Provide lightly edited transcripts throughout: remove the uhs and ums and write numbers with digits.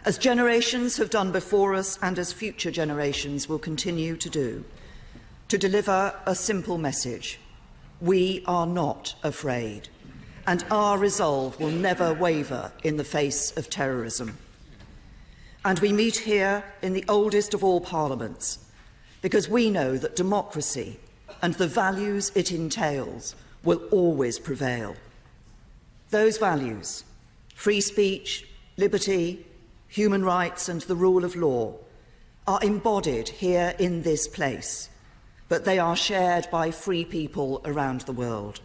as generations have done before us and as future generations will continue to do, to deliver a simple message: we are not afraid, and our resolve will never waver in the face of terrorism. And we meet here in the oldest of all parliaments because we know that democracy and the values it entails will always prevail. Those values, free speech, liberty, human rights and the rule of law, are embodied here in this place, but they are shared by free people around the world.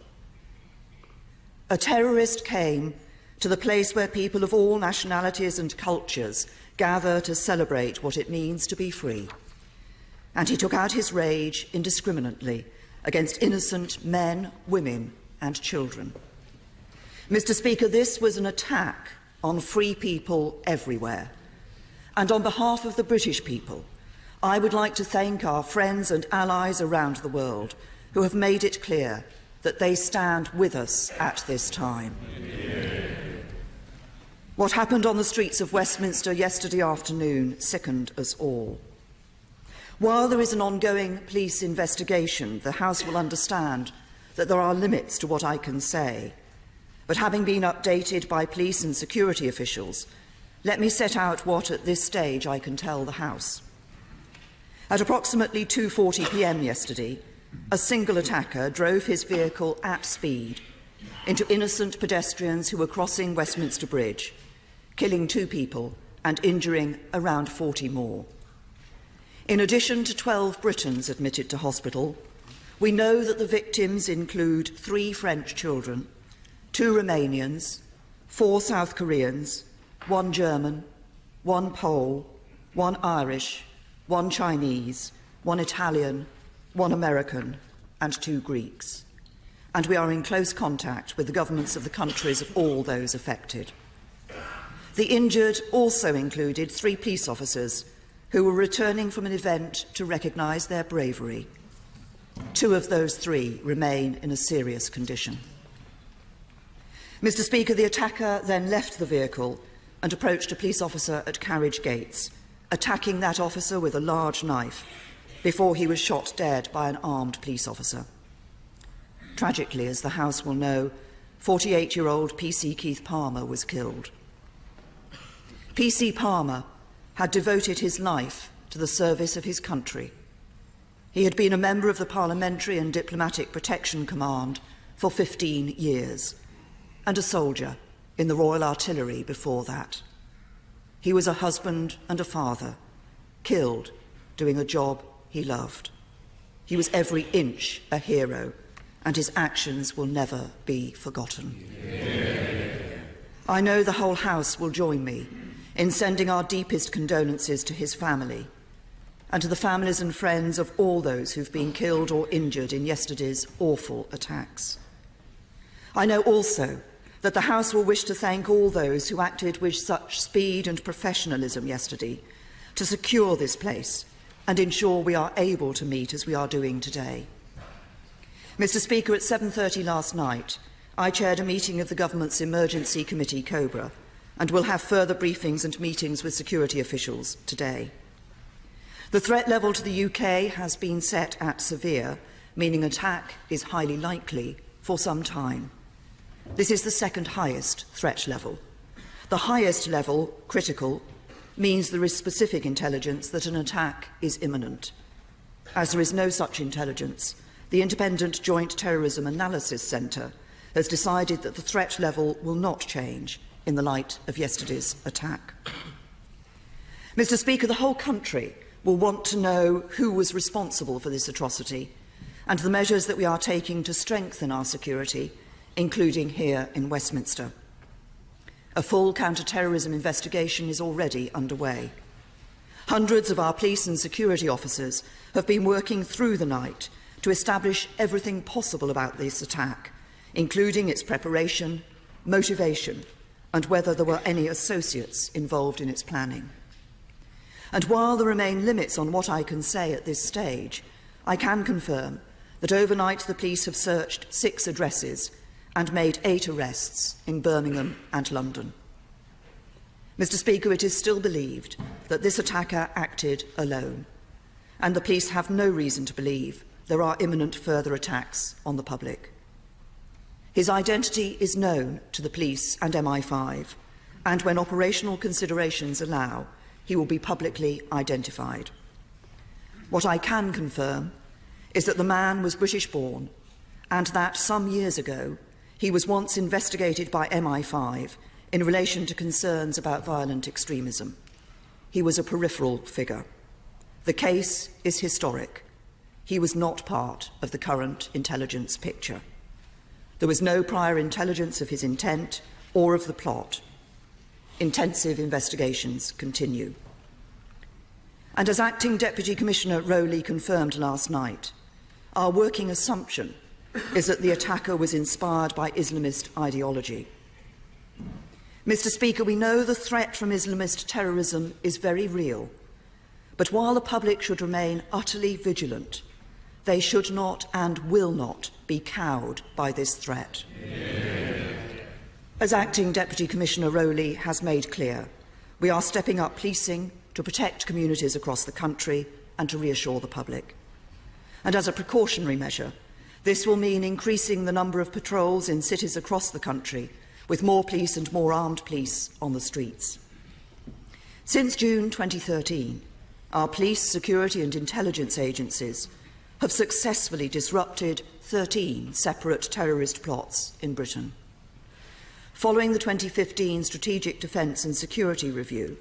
A terrorist came to the place where people of all nationalities and cultures gather to celebrate what it means to be free. And he took out his rage indiscriminately against innocent men, women and children. Mr. Speaker, this was an attack on free people everywhere. And on behalf of the British people, I would like to thank our friends and allies around the world who have made it clear that they stand with us at this time. What happened on the streets of Westminster yesterday afternoon sickened us all. While there is an ongoing police investigation, the House will understand that there are limits to what I can say. But having been updated by police and security officials, let me set out what at this stage I can tell the House. At approximately 2:40 p.m. yesterday, a single attacker drove his vehicle at speed into innocent pedestrians who were crossing Westminster Bridge, killing 2 people and injuring around 40 more. In addition to 12 Britons admitted to hospital, we know that the victims include 3 French children, 2 Romanians, 4 South Koreans, 1 German, 1 Pole, 1 Irish, 1 Chinese, 1 Italian, 1 American and 2 Greeks. And we are in close contact with the governments of the countries of all those affected. The injured also included 3 police officers who were returning from an event to recognise their bravery. 2 of those 3 remain in a serious condition. Mr. Speaker, the attacker then left the vehicle and approached a police officer at carriage gates, attacking that officer with a large knife before he was shot dead by an armed police officer. Tragically, as the House will know, 48-year-old PC Keith Palmer was killed. PC Palmer had devoted his life to the service of his country. He had been a member of the Parliamentary and Diplomatic Protection Command for 15 years and a soldier in the Royal Artillery before that. He was a husband and a father, killed doing a job he loved. He was every inch a hero, and his actions will never be forgotten. Yeah. I know the whole House will join me in sending our deepest condolences to his family and to the families and friends of all those who've been killed or injured in yesterday's awful attacks. I know also that the House will wish to thank all those who acted with such speed and professionalism yesterday to secure this place and ensure we are able to meet as we are doing today. Mr. Speaker, at 7:30 last night, I chaired a meeting of the Government's Emergency Committee, COBRA, and will have further briefings and meetings with security officials today. The threat level to the UK has been set at severe, meaning attack is highly likely for some time. This is the second highest threat level. The highest level, critical, means there is specific intelligence that an attack is imminent. As there is no such intelligence, the Independent Joint Terrorism Analysis Centre has decided that the threat level will not change in the light of yesterday's attack. Mr. Speaker, the whole country will want to know who was responsible for this atrocity and the measures that we are taking to strengthen our security, including here in Westminster. A full counter-terrorism investigation is already underway. Hundreds of our police and security officers have been working through the night to establish everything possible about this attack, including its preparation, motivation, and whether there were any associates involved in its planning. And while there remain limits on what I can say at this stage, I can confirm that overnight the police have searched 6 addresses and made 8 arrests in Birmingham and London. Mr. Speaker, it is still believed that this attacker acted alone, and the police have no reason to believe there are imminent further attacks on the public. His identity is known to the police and MI5, and when operational considerations allow, he will be publicly identified. What I can confirm is that the man was British-born, and that some years ago he was once investigated by MI5 in relation to concerns about violent extremism. He was a peripheral figure. The case is historic. He was not part of the current intelligence picture. There was no prior intelligence of his intent or of the plot. Intensive investigations continue. And as Acting Deputy Commissioner Rowley confirmed last night, our working assumption is that the attacker was inspired by Islamist ideology. Mr. Speaker, we know the threat from Islamist terrorism is very real, but while the public should remain utterly vigilant, they should not and will not be cowed by this threat. As Acting Deputy Commissioner Rowley has made clear, we are stepping up policing to protect communities across the country and to reassure the public. And as a precautionary measure, this will mean increasing the number of patrols in cities across the country, with more police and more armed police on the streets. Since June 2013, our police, security and intelligence agencies have successfully disrupted 13 separate terrorist plots in Britain. Following the 2015 Strategic Defence and Security Review,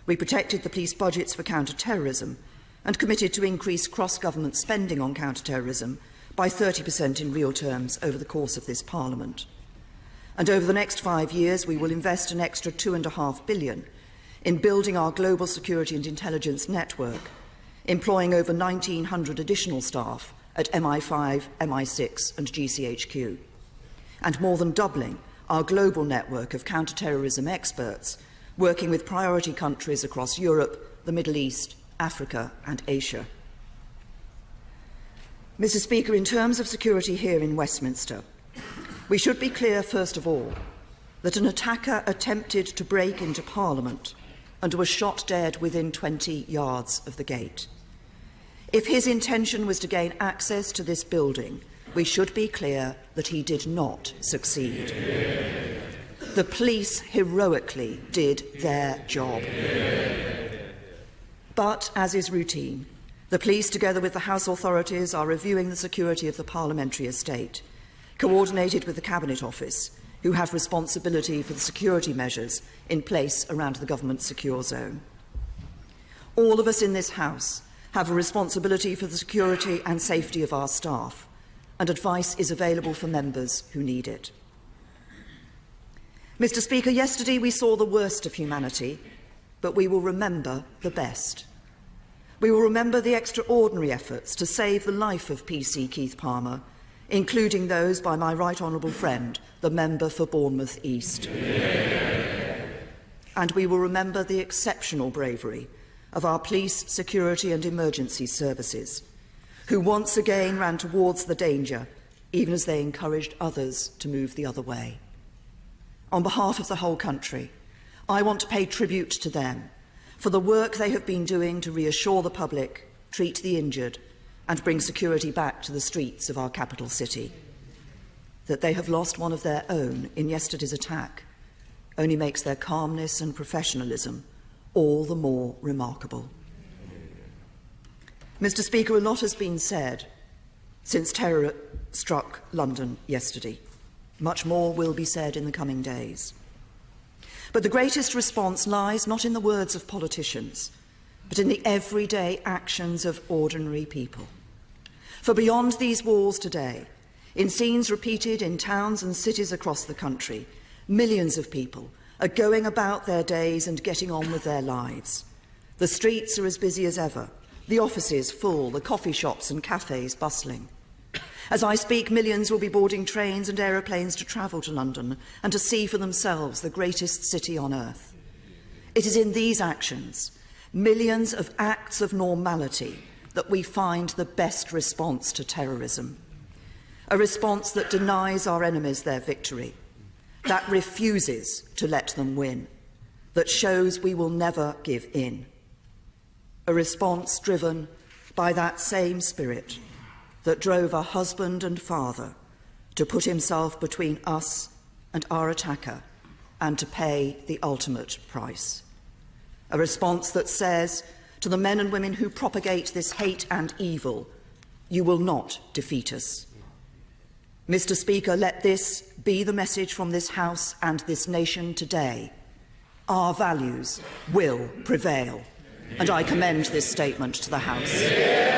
we protected the police budgets for counter-terrorism and committed to increase cross-government spending on counter-terrorism by 30% in real terms over the course of this Parliament. And over the next 5 years, we will invest an extra £2.5 billion in building our global security and intelligence network, employing over 1,900 additional staff at MI5, MI6 and GCHQ, and more than doubling our global network of counter-terrorism experts, working with priority countries across Europe, the Middle East, Africa and Asia. Mr. Speaker, in terms of security here in Westminster, we should be clear, first of all, that an attacker attempted to break into Parliament and was shot dead within 20 yards of the gate. If his intention was to gain access to this building, we should be clear that he did not succeed. The police heroically did their job. But, as is routine, the police, together with the House authorities, are reviewing the security of the parliamentary estate, coordinated with the Cabinet Office, who have responsibility for the security measures in place around the government secure zone. All of us in this House have a responsibility for the security and safety of our staff, and advice is available for members who need it. Mr. Speaker, yesterday we saw the worst of humanity, but we will remember the best. We will remember the extraordinary efforts to save the life of PC Keith Palmer, including those by my right honourable friend, the member for Bournemouth East. And we will remember the exceptional bravery of our police, security and emergency services, who once again ran towards the danger, even as they encouraged others to move the other way. On behalf of the whole country, I want to pay tribute to them for the work they have been doing to reassure the public, treat the injured and bring security back to the streets of our capital city. That they have lost one of their own in yesterday's attack only makes their calmness and professionalism all the more remarkable. Mr. Speaker, a lot has been said since terror struck London yesterday. Much more will be said in the coming days. But the greatest response lies not in the words of politicians, but in the everyday actions of ordinary people. For beyond these walls today, in scenes repeated in towns and cities across the country, millions of people are going about their days and getting on with their lives. The streets are as busy as ever, the offices full, the coffee shops and cafes bustling. As I speak, millions will be boarding trains and aeroplanes to travel to London and to see for themselves the greatest city on earth. It is in these actions, millions of acts of normality, that we find the best response to terrorism. A response that denies our enemies their victory, that refuses to let them win, that shows we will never give in. A response driven by that same spirit that drove a husband and father to put himself between us and our attacker and to pay the ultimate price. A response that says to the men and women who propagate this hate and evil, you will not defeat us. Mr. Speaker, let this be the message from this House and this nation today. Our values will prevail, and I commend this statement to the House.